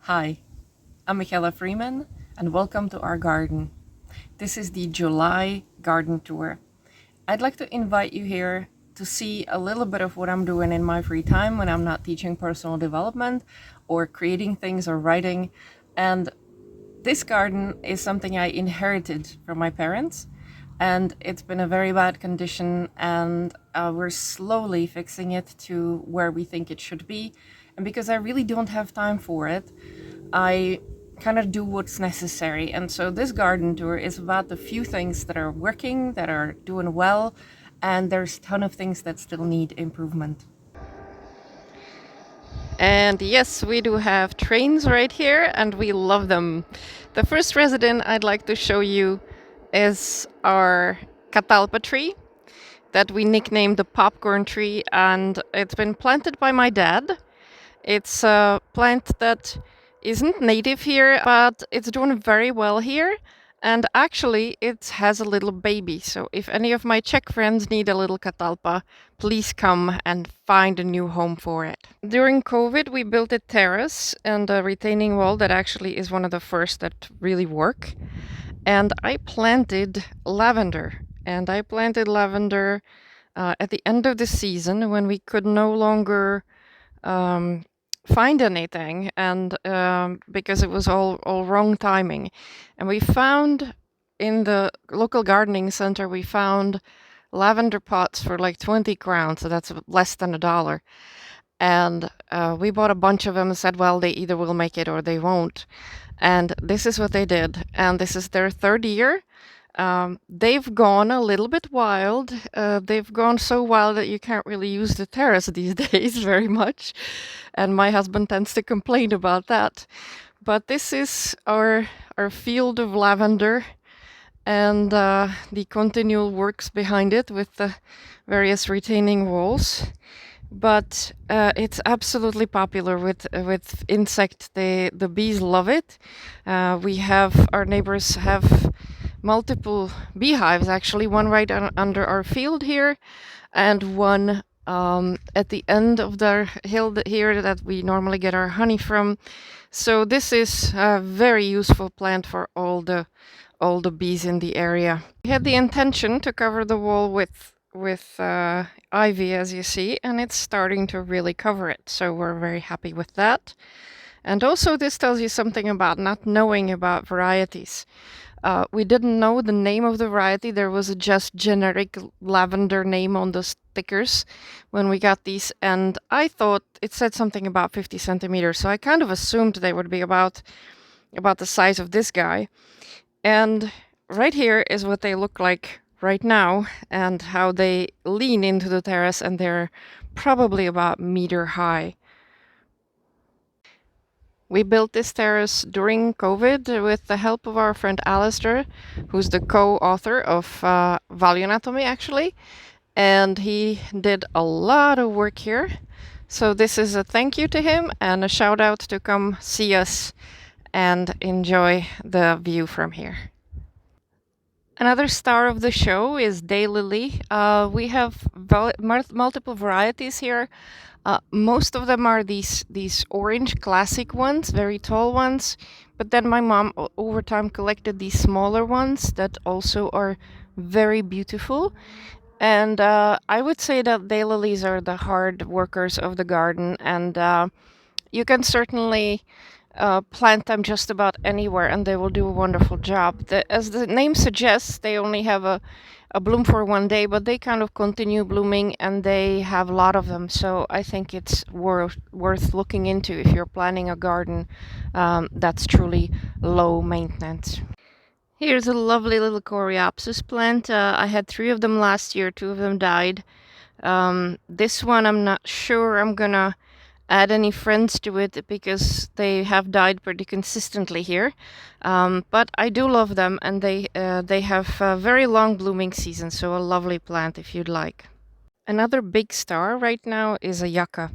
Hi, I'm Michaela Freeman, and welcome to our garden. This is the July garden tour. I'd like to invite you here to see a little bit of what I'm doing in my free time when I'm not teaching personal development or creating things or writing. And this garden is something I inherited from my parents, and it's been a very bad condition, and we're slowly fixing it to where we think it should be. And because I really don't have time for it, I kind of do what's necessary. And so this garden tour is about the few things that are working, that are doing well, and there's a ton of things that still need improvement. And yes, we do have trains right here, and we love them. The first resident I'd like to show you is our catalpa tree that we nicknamed the popcorn tree, and it's been planted by my dad. It's a plant that isn't native here, but it's doing very well here. And actually, it has a little baby. So if any of my Czech friends need a little catalpa, please come and find a new home for it. During COVID, we built a terrace and a retaining wall that actually is one of the first that really work. And I planted lavender. And I planted lavender at the end of the season when we could no longer um, find anything, and because it was all wrong timing. And we found in the local gardening center, we found lavender pots for like 20 crowns, so that's less than $1. And we bought a bunch of them and said, well, they either will make it or they won't. And this is what they did. And this is their third year. They've gone a little bit wild. They've gone so wild that you can't really use the terrace these days very much. And my husband tends to complain about that. But this is our field of lavender and the continual works behind it with the various retaining walls. But it's absolutely popular with insects. The bees love it. Our neighbors have multiple beehives, actually, one right under our field here, and one at the end of the hill here that we normally get our honey from. So this is a very useful plant for all the bees in the area. We had the intention to cover the wall with ivy, as you see, and it's starting to really cover it. So we're very happy with that. And also this tells you something about not knowing about varieties. We didn't know the name of the variety. There was a just generic lavender name on the stickers when we got these, and I thought it said something about 50 centimeters, so I kind of assumed they would be about the size of this guy. And right here is what they look like right now and how they lean into the terrace, and they're probably about meter high. We built this terrace during COVID with the help of our friend Alistair, who's the co-author of Value Anatomy, actually. And he did a lot of work here. So this is a thank you to him and a shout out to come see us and enjoy the view from here. Another star of the show is daylily. We have multiple varieties here. Most of them are these orange classic ones, very tall ones. But then my mom over time collected these smaller ones that also are very beautiful. And I would say that daylilies are the hard workers of the garden, and you can certainly plant them just about anywhere and they will do a wonderful job. As the name suggests, they only have a bloom for one day, but they kind of continue blooming and they have a lot of them. So I think it's worth looking into if you're planning a garden that's truly low maintenance. Here's a lovely little coreopsis plant. I had 3 of them last year, 2 of them died. This one I'm not sure I'm gonna add any friends to it because they have died pretty consistently here. But I do love them, and they have a very long blooming season, so a lovely plant if you'd like. Another big star right now is a yucca.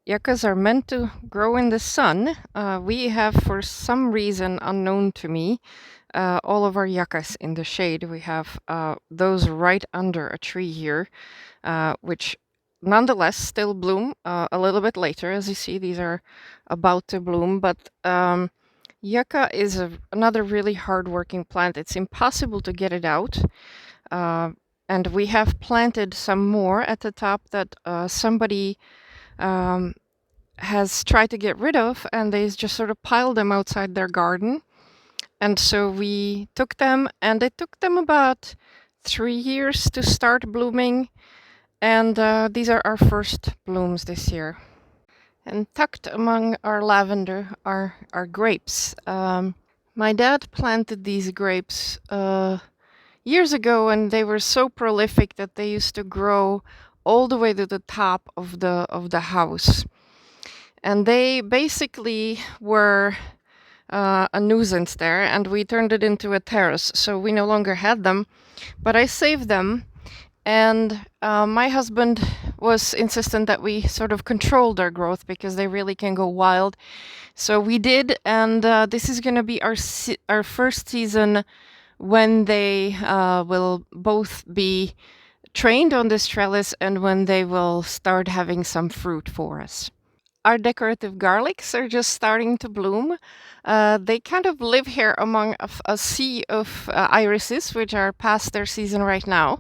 Yuccas are meant to grow in the sun. We have, for some reason unknown to me, all of our yuccas in the shade. We have those right under a tree here, which nonetheless still bloom a little bit later. As you see, these are about to bloom, but yucca is another really hard-working plant. It's impossible to get it out. And we have planted some more at the top that somebody has tried to get rid of, and they just sort of piled them outside their garden. And so we took them, and it took them about 3 years to start blooming. And these are our first blooms this year. And tucked among our lavender are grapes. My dad planted these grapes years ago, and they were so prolific that they used to grow all the way to the top of the house. And they basically were a nuisance there, and we turned it into a terrace, so we no longer had them. But I saved them, and my husband was insistent that we sort of control their growth because they really can go wild. So we did, and this is going to be our first season when they will both be trained on this trellis and when they will start having some fruit for us. Our decorative garlics are just starting to bloom. They kind of live here among a sea of irises, which are past their season right now.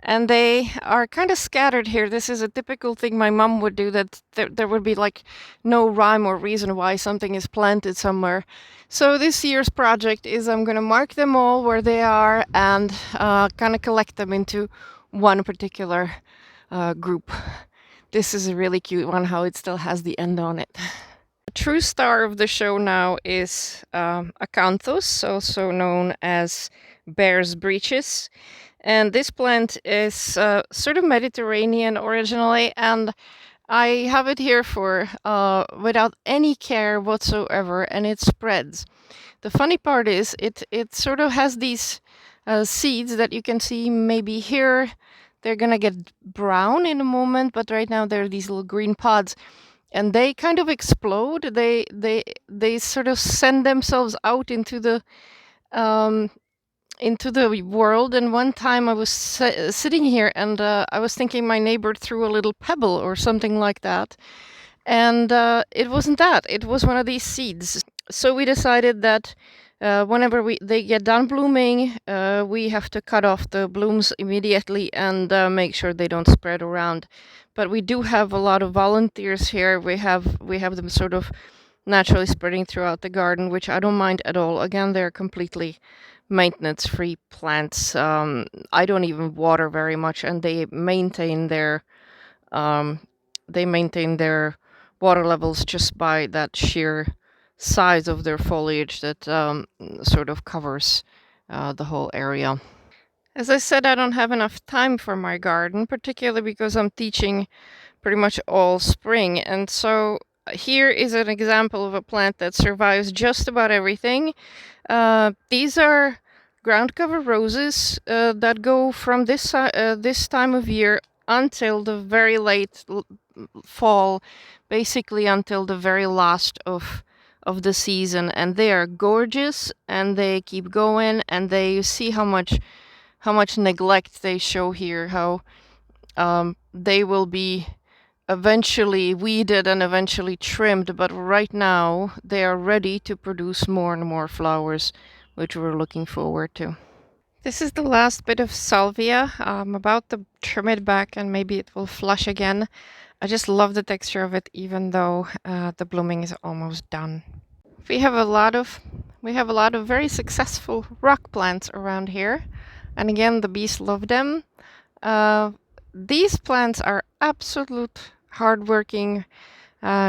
And they are kind of scattered here. This is a typical thing my mom would do, that there would be like no rhyme or reason why something is planted somewhere. So this year's project is I'm going to mark them all where they are and kind of collect them into one particular group. This is a really cute one, how it still has the end on it. The true star of the show now is acanthus, also known as bear's breeches. And this plant is sort of Mediterranean originally, and I have it here for without any care whatsoever, and it spreads. The funny part is it sort of has these seeds that you can see maybe here. They're gonna get brown in a moment, but right now they're these little green pods, and they kind of explode. They sort of send themselves out into the world. And one time I was sitting here, and I was thinking my neighbor threw a little pebble or something like that, and it wasn't that. It was one of these seeds. So we decided that whenever they get done blooming, we have to cut off the blooms immediately and make sure they don't spread around. But we do have a lot of volunteers here. We have them sort of naturally spreading throughout the garden, which I don't mind at all. Again, they're completely maintenance-free plants. I don't even water very much, and they maintain their water levels just by that sheer size of their foliage that sort of covers the whole area. As I said, I don't have enough time for my garden, particularly because I'm teaching pretty much all spring. And so here is an example of a plant that survives just about everything. These are ground cover roses that go from this time of year until the very late fall, basically until the very last of the season, and they are gorgeous, and they keep going, and you see how much neglect they show here, how they will be eventually weeded and eventually trimmed, but right now they are ready to produce more and more flowers, which we're looking forward to. This is the last bit of salvia. I'm about to trim it back, and maybe it will flush again. I just love the texture of it, even though the blooming is almost done. We have a lot of very successful rock plants around here, and again, the bees love them. These plants are absolute hardworking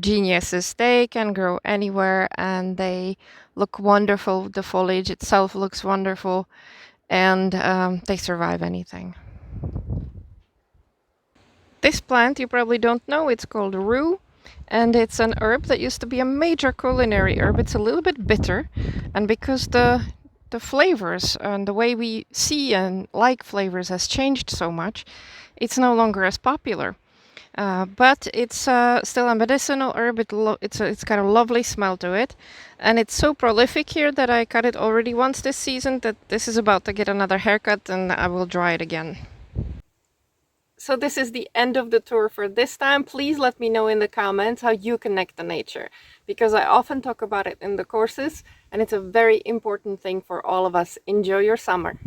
geniuses. They can grow anywhere, and they look wonderful. The foliage itself looks wonderful, and they survive anything. This plant you probably don't know, it's called rue, and it's an herb that used to be a major culinary herb. It's a little bit bitter, and because the flavors and the way we see and like flavors has changed so much, it's no longer as popular. But it's still a medicinal herb. It's got a lovely smell to it, and it's so prolific here that I cut it already once this season, that this is about to get another haircut, and I will dry it again. so this is the end of the tour for this time. Please let me know in the comments how you connect to nature, because I often talk about it in the courses and it's a very important thing for all of us. Enjoy your summer.